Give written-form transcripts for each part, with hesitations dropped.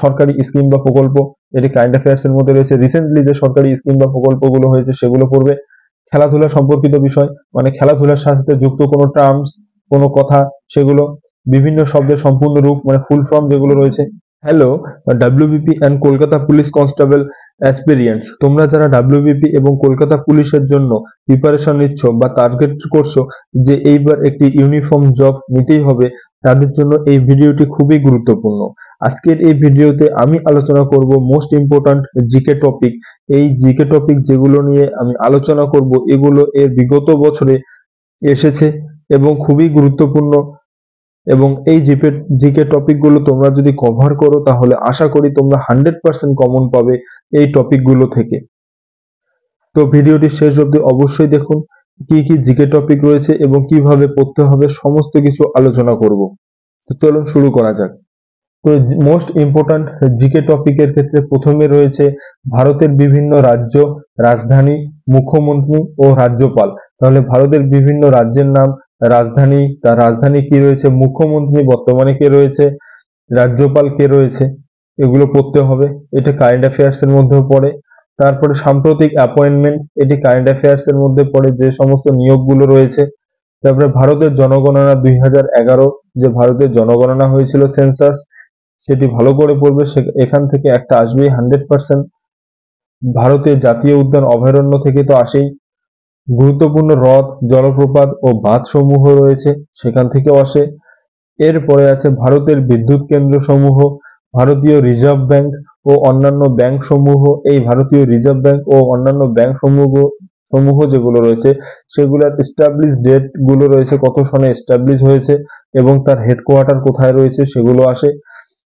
সরকারি স্কিম বা প্রকল্প, এটি কারেন্ট অ্যাফেয়ার্স এর মধ্যে রয়েছে। রিসেন্টলি যে সরকারি স্কিম বা প্রকল্পগুলো হয়েছে সেগুলো পড়বে। খেলাধুলা সম্পর্কিত বিষয়, মানে খেলাধুলার সাথে যুক্ত কোনো টার্মস, কোনো কথা, সেগুলো, বিভিন্ন শব্দের সম্পূর্ণ রূপ মানে ফুল ফর্ম যেগুলো রয়েছে। Hello WBP and Kolkata police constable অ্যাসপিরিয়েন্টস, তোমরা যারা ডাব্লিউবিপি এবং কলকাতা পুলিশের জন্য প্রিপারেশন নিচ্ছ বা টার্গেট করছো যে এইবার একটি ইউনিফর্ম জব নিতেই হবে, তাদের জন্য এই ভিডিওটি খুবই গুরুত্বপূর্ণ। আজকের এই ভিডিওতে আমি আলোচনা করব মোস্ট ইম্পর্ট্যান্ট জিকে টপিক। এই জিকে টপিক যেগুলো নিয়ে আমি আলোচনা করব এগুলো এর বিগত বছরে এসেছে এবং খুবই গুরুত্বপূর্ণ, এবং এই জিকে টপিকগুলো তোমরা যদি কভার করো তাহলে আশা করি তোমরা 100% কমন পাবে এই টপিকগুলো থেকে। তো ভিডিওটি শেষ অবধি অবশ্যই দেখুন, কি কি জিকে টপিক রয়েছে এবং কিভাবে পড়তে হবে সমস্ত কিছু আলোচনা করব। তো চলুন শুরু করা যাক। তো মোস্ট ইম্পর্ট্যান্ট জিকে টপিকের ক্ষেত্রে প্রথমে রয়েছে ভারতের বিভিন্ন রাজ্য, রাজধানী, মুখ্যমন্ত্রী ও রাজ্যপাল। তাহলে ভারতের বিভিন্ন রাজ্যের নাম, রাজধানী, তার রাজধানী কি রয়েছে, মুখ্যমন্ত্রী বর্তমানে কে রয়েছে, রাজ্যপাল কে রয়েছে, এগুলো পড়তে হবে। এটা কারেন্ট অ্যাফেয়ার্স এর মধ্যেও পড়ে। তারপরে সাম্প্রতিক অ্যাপয়েন্টমেন্ট, এটি কারেন্ট অ্যাফেয়ার্স এর মধ্যে পড়ে, যে সমস্ত নিয়োগগুলো রয়েছে। তারপরে ভারতের জনগণনা 2011, যে ভারতের জনগণনা হয়েছিল সেন্সাস, সেটি ভালো করে পড়বে, এখান থেকে একটা আসবেই 100%। ভারতের জাতীয় উদ্যান অভয়ারণ্য থেকে তো আসেই। গুরুত্বপূর্ণ হ্রদ, জলপ্রপাত ও বাঁধ সমূহ রয়েছে, সেখান থেকেও আসে। এরপরে আছে ভারতের বিদ্যুৎ কেন্দ্র সমূহ, ভারতীয় রিজার্ভ ব্যাংক ও অন্যান্য ব্যাংক সমূহ। এই ভারতীয় রিজার্ভ ব্যাংক ও অন্যান্য ব্যাংক সমূহ যেগুলো রয়েছে সেগুলোর এস্টাবলিশ ডেট গুলো রয়েছে, কত সনে এস্টাবলিশ হয়েছে এবং তার হেডকোয়ার্টার কোথায় রয়েছে সেগুলো আসে।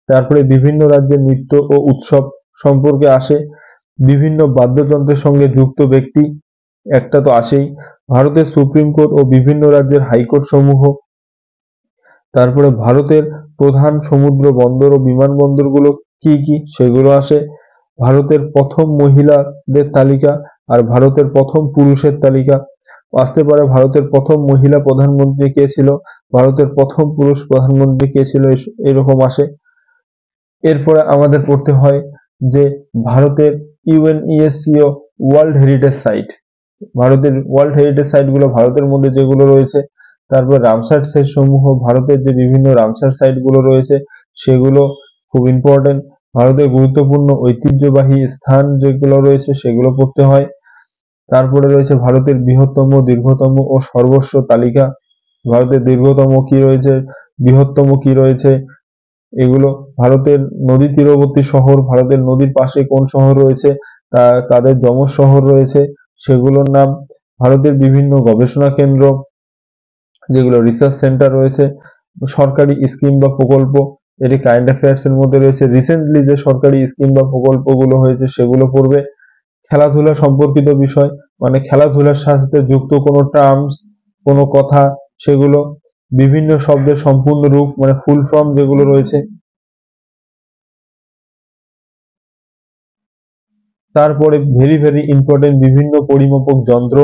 তারপরে বিভিন্ন রাজ্যের নৃত্য ও উৎসব সম্পর্কে আসে। বিভিন্ন বাদ্যযন্ত্রের সঙ্গে যুক্ত ব্যক্তি একটা তো আসেই। ভারতের সুপ্রিম কোর্ট ও বিভিন্ন রাজ্যের হাইকোর্ট সমূহ। তারপরে ভারতের প্রধান সমুদ্র বন্দর ও বিমানবন্দরগুলো কি কি সেগুলো আসে। ভারতের প্রথম মহিলাদের তালিকা আর ভারতের প্রথম পুরুষের তালিকা আসতে পারে। ভারতের প্রথম মহিলা প্রধানমন্ত্রী কে ছিল, ভারতের প্রথম পুরুষ প্রধানমন্ত্রী কে ছিল, এরকম আসে। এরপরে আমাদের পড়তে হয় যে ভারতের ইউএনইএসসিও ওয়ার্ল্ড হেরিটেজ সাইট, ভারতের ওয়ার্ল্ড হেরিটেজ সাইট গুলো ভারতের মধ্যে যেগুলো রয়েছে। তারপর রামসার সাইট সমূহ, ভারতের যে বিভিন্ন রামসার সাইট গুলো রয়েছে সেগুলো খুব ইম্পর্টেন্ট। ভারতের গুরুত্বপূর্ণ ঐতিহ্যবাহী স্থান যেগুলো রয়েছে সেগুলো পড়তে হয়। তারপরে রয়েছে ভারতের বৃহত্তম, দীর্ঘতম ও সর্বস্ব তালিকা। ভারতের দীর্ঘতম কি রয়েছে, বৃহত্তম কি রয়েছে, এগুলো। ভারতের নদী তীরবর্তী শহর, ভারতের নদীর পাশে কোন শহর রয়েছে, তাদের যমজ শহর রয়েছে সেগুলোর নাম। ভারতের বিভিন্ন গবেষণা কেন্দ্র, যেগুলো রিসার্চ সেন্টার রয়েছে। সরকারি স্কিম বা প্রকল্প, এটি কারেন্ট অ্যাফেয়ার্স এর মধ্যে রয়েছে। রিসেন্টলি যে সরকারি স্কিম বা প্রকল্পগুলো হয়েছে সেগুলো পড়বে। খেলাধুলা সম্পর্কিত বিষয়, মানে খেলাধুলার সাথে যুক্ত কোনো টার্মস, কোনো কথা, সেগুলো, বিভিন্ন শব্দের সম্পূর্ণ রূপ মানে ফুল ফর্ম যেগুলো রয়েছে। তারপরে ভেরি ভেরি ইম্পর্টেন্ট বিভিন্ন পরিমাপক যন্ত্র।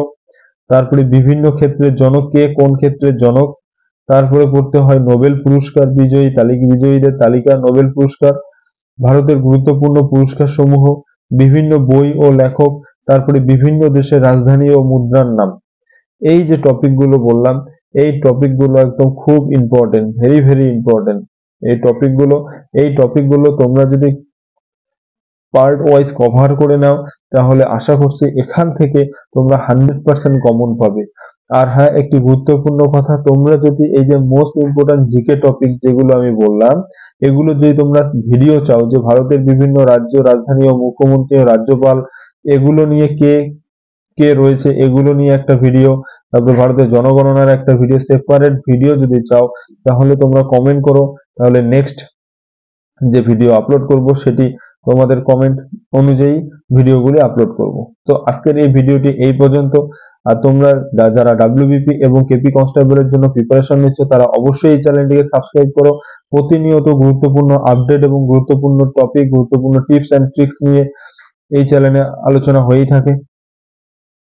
তারপরে বিভিন্ন ক্ষেত্রের জনক কে, কোন ক্ষেত্রের জনক। তারপরে পড়তে হয় নোবেল পুরস্কার বিজয়ীদের তালিকা, নোবেল পুরস্কার, ভারতের গুরুত্বপূর্ণ পুরস্কার সমূহ, বিভিন্ন বই ও লেখক, তারপরে বিভিন্ন দেশের রাজধানী ও মুদ্রার নাম। এই যে টপিকগুলো বললাম, এই টপিকগুলো একদম খুব ইম্পর্টেন্ট, ভেরি ভেরি ইম্পর্টেন্ট। এই টপিকগুলো তোমরা যদি পার্ট ওয়াইজ কভার করে নাও তাহলে আশা করছি এখান থেকে তোমরা 100% কমন পাবে। আর হ্যাঁ, একটি গুরুত্বপূর্ণ কথা, তোমরা যদি এই যে মোস্ট ইম্পর্টেন্ট জিকে টপিক যেগুলো আমি বললাম এগুলো যদি তোমরা ভিডিও চাও, যে ভারতের বিভিন্ন রাজ্য, রাজধানী ও মুখ্যমন্ত্রী ও রাজ্যপাল এগুলো নিয়ে কে কে রয়েছে এগুলো নিয়ে একটা ভিডিও, তারপর ভারতের জনগণনার একটা ভিডিও, সেপারেট ভিডিও যদি চাও তাহলে তোমরা কমেন্ট করো, তাহলে নেক্সট যে ভিডিও আপলোড করব সেটি তোমাদের কমেন্ট অনুযায়ী ভিডিওগুলি আপলোড করব। তো আজকের এই ভিডিওটি এই পর্যন্ত। আর তোমরা যারা ডাব্লিউবিপি এবং কেপি কনস্টেবলের জন্য প্রিপারেশন নিচ্ছ তারা অবশ্যই এই চ্যানেলটিকে সাবস্ক্রাইব করো। প্রতিনিয়ত গুরুত্বপূর্ণ আপডেট এবং গুরুত্বপূর্ণ টপিক, গুরুত্বপূর্ণ টিপস এন্ড ট্রিক্স নিয়ে এই চ্যানেলে আলোচনা হয়েই থাকে।